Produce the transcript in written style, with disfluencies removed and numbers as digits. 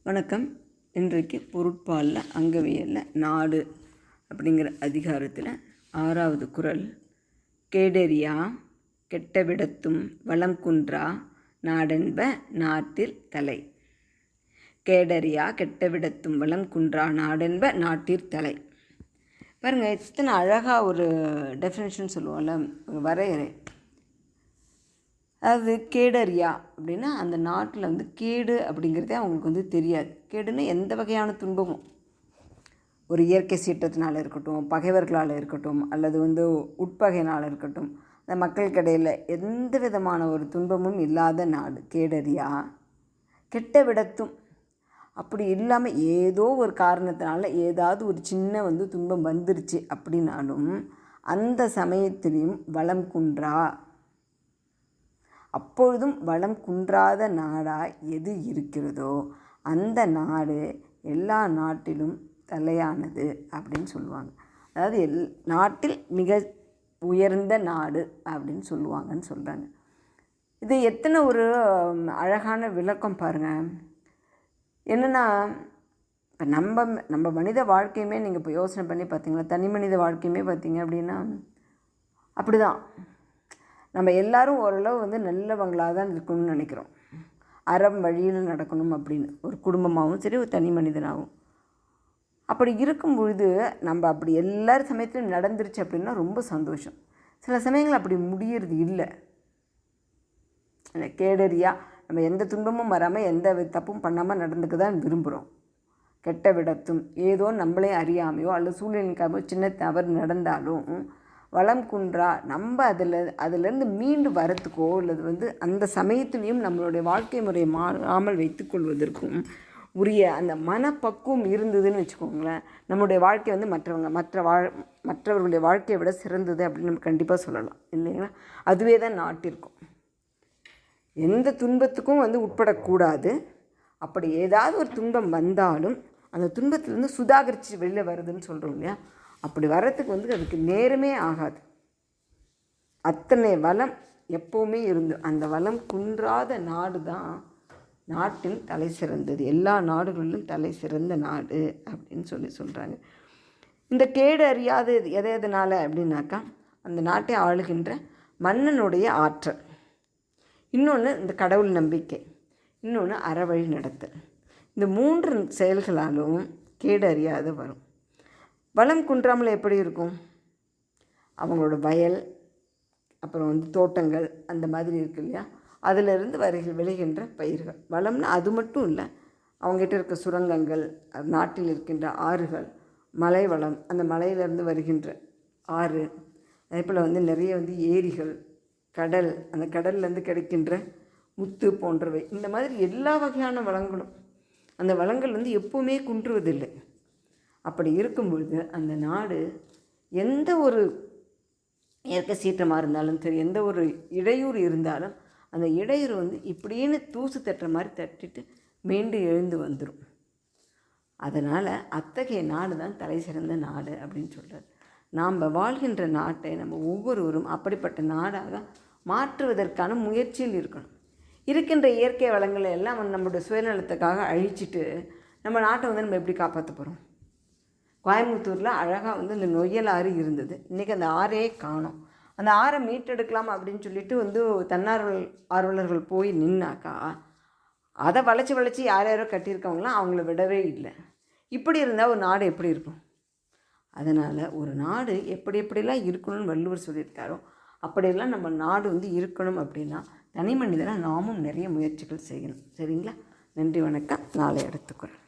வணக்கம். இன்றைக்கு பொருட்பாலில் அங்கவியலில் நாடு அப்படிங்கிற அதிகாரத்தில் 6வது குறள். கேடரியா கெட்டவிடத்தும் வளம் குன்றா நாடென்ப நாட்டில் தலை. கேடரியா கெட்டவிடத்தும் வளம் குன்றா நாடென்ப நாட்டிற் தலை. பாருங்கள், இத்தனை அழகாக ஒரு டெஃபினேஷன் சொல்லுவோம்ல, வரையறை. அதாவது கேடரியா அப்படின்னா அந்த நாட்டில் கேடு அப்படிங்கிறதே அவங்களுக்கு தெரியாது. கேடுன்னு எந்த வகையான துன்பமும், ஒரு இயற்கை சீற்றத்தினால் இருக்கட்டும், பகைவர்களால் இருக்கட்டும், அல்லது உட்பகையினால் இருக்கட்டும், அந்த மக்களுக்கிடையில் எந்த விதமான ஒரு துன்பமும் இல்லாத நாடு கேடரியா. கெட்ட விடத்தும் அப்படி இல்லாமல் ஏதோ ஒரு காரணத்தினால ஏதாவது ஒரு சின்ன துன்பம் வந்துருச்சு அப்படின்னாலும் அந்த சமயத்திலையும் வளம் குன்றா, அப்பொழுதும் வளம் குன்றாத நாடாக எது இருக்கிறதோ அந்த நாடு எல்லா நாட்டிலும் தலையானது அப்படின்னு சொல்லுவாங்க. அதாவது நாட்டில் மிக உயர்ந்த நாடு அப்படின்னு சொல்லுவாங்கன்னு சொல்கிறாங்க. இது எத்தனை ஒரு அழகான விளக்கம் பாருங்கள். என்னென்னா, இப்போ நம்ம மனித வாழ்க்கையுமே நீங்கள் இப்போ யோசனை பண்ணி பார்த்தீங்களா, தனி மனித வாழ்க்கையுமே பார்த்தீங்க அப்படின்னா அப்படி தான். நம்ம எல்லோரும் ஓரளவு நல்லவங்களாக தான் இருக்கணும்னு நினைக்கிறோம். அறம் வழியில் நடக்கணும் அப்படின்னு, ஒரு குடும்பமாகவும் சரி, ஒரு தனி மனிதனாகவும். அப்படி இருக்கும் பொழுது நம்ம அப்படி எல்லார் சமயத்துலையும் நடந்துருச்சு அப்படின்னா ரொம்ப சந்தோஷம். சில சமயங்கள் அப்படி முடியறது இல்லை. கேடரியா நம்ம எந்த துன்பமும் வராமல் எந்த தப்பும் பண்ணாமல் நடந்துக்க தான் விரும்புகிறோம். கெட்ட விடத்தும் ஏதோ நம்மளே அறியாமையோ அல்லது சூழ்நிலைக்காக சின்ன தவறு நடந்தாலும் வளம் குன்றா, நம்ம அதிலேருந்து மீண்டு வரத்துக்கோ அல்லது அந்த சமயத்துலேயும் நம்மளுடைய வாழ்க்கை முறையை மாறாமல் வைத்துக்கொள்வதற்கும் உரிய அந்த மனப்பக்குவம் இருந்ததுன்னு வச்சுக்கோங்களேன், நம்மளுடைய வாழ்க்கை மற்றவர்களுடைய வாழ்க்கையை விட சிறந்தது அப்படின்னு நம்ம கண்டிப்பாக சொல்லலாம், இல்லைங்களா? அதுவே தான் நாட்டிற்கும். எந்த துன்பத்துக்கும் உட்படக்கூடாது. அப்படி ஏதாவது ஒரு துன்பம் வந்தாலும் அந்த துன்பத்திலேருந்து சுதாகரித்து வெளியில் வருதுன்னு சொல்கிறோம் இல்லையா, அப்படி வர்றதுக்கு அதுக்கு நேரமே ஆகாது. அத்தனை வளம் எப்போவுமே இருந்து அந்த வளம் குன்றாத நாடு தான் நாட்டில் தலை சிறந்தது, எல்லா நாடுகளிலும் தலை சிறந்த நாடு அப்படின்னு சொல்கிறாங்க. இந்த கேடு அறியாது எதனால் அப்படின்னாக்கா, அந்த நாட்டை ஆளுகின்ற மன்னனுடைய ஆற்றல், இன்னொன்று இந்த கடவுள் நம்பிக்கை, இன்னொன்று அறவழி நடத்தல். இந்த 3 செயல்களாலும் கேடு அறியாத வரும். வளம் குன்றாமல் எப்படி இருக்கும்? அவங்களோட வயல், அப்புறம் தோட்டங்கள் அந்த மாதிரி இருக்கு இல்லையா, அதிலிருந்து விளைகின்ற பயிர்கள். வளம்னா அது மட்டும் இல்லை, அவங்ககிட்ட இருக்க சுரங்கங்கள், நாட்டில் இருக்கின்ற ஆறுகள், மலை வளம், அந்த மலையிலேருந்து வருகின்ற ஆறு, அதே போல் நிறைய ஏரிகள், கடல், அந்த கடல்லேருந்து கிடைக்கின்ற முத்து போன்றவை, இந்த மாதிரி எல்லா வகையான வளங்களும். அந்த வளங்கள் எப்போவுமே குன்றுவதில்லை. அப்படி இருக்கும்பொழுது அந்த நாடு எந்த ஒரு இயற்கை சீற்றமாக இருந்தாலும் சரி, எந்த ஒரு இடையூறு இருந்தாலும் அந்த இடையூறு இப்படின்னு தூசு தட்டுற மாதிரி தட்டிட்டு மீண்டு எழுந்து வந்துடும். அதனால் அத்தகைய நாடு தான் தலை சிறந்த நாடு அப்படின்னு சொல்கிறார். நாம் வாழ்கின்ற நாட்டை நம்ம ஒவ்வொருவரும் அப்படிப்பட்ட நாடாக மாற்றுவதற்கான முயற்சியில் இருக்கணும். இருக்கின்ற இயற்கை வளங்களை எல்லாம் நம்மளுடைய சுயநலத்துக்காக அழிச்சிட்டு நம்ம நாட்டை நம்ம எப்படி காப்பாற்ற போகிறோம்? கோயம்புத்தூரில் அழகாக இந்த நொய்யல் ஆறு இருந்தது, இன்றைக்கி அந்த ஆறே காணோம். அந்த ஆறை மீட்டெடுக்கலாம் அப்படின்னு சொல்லிட்டு ஆர்வலர்கள் போய் நின்னாக்கா, அதை வளைச்சி யார் யாரோ கட்டியிருக்கவங்களாம் அவங்கள விடவே இல்லை. இப்படி இருந்தால் ஒரு நாடு எப்படி இருக்கும்? அதனால் ஒரு நாடு எப்படியெல்லாம் இருக்கணும்னு வள்ளுவர் சொல்லியிருக்காரோ அப்படியெல்லாம் நம்ம நாடு இருக்கணும் அப்படின்னா தனி மனிதனாக நாமும் நிறைய முயற்சிகள் செய்யணும். சரிங்களா? நன்றி, வணக்கம். நாளை எடுத்துக்கிறேன்.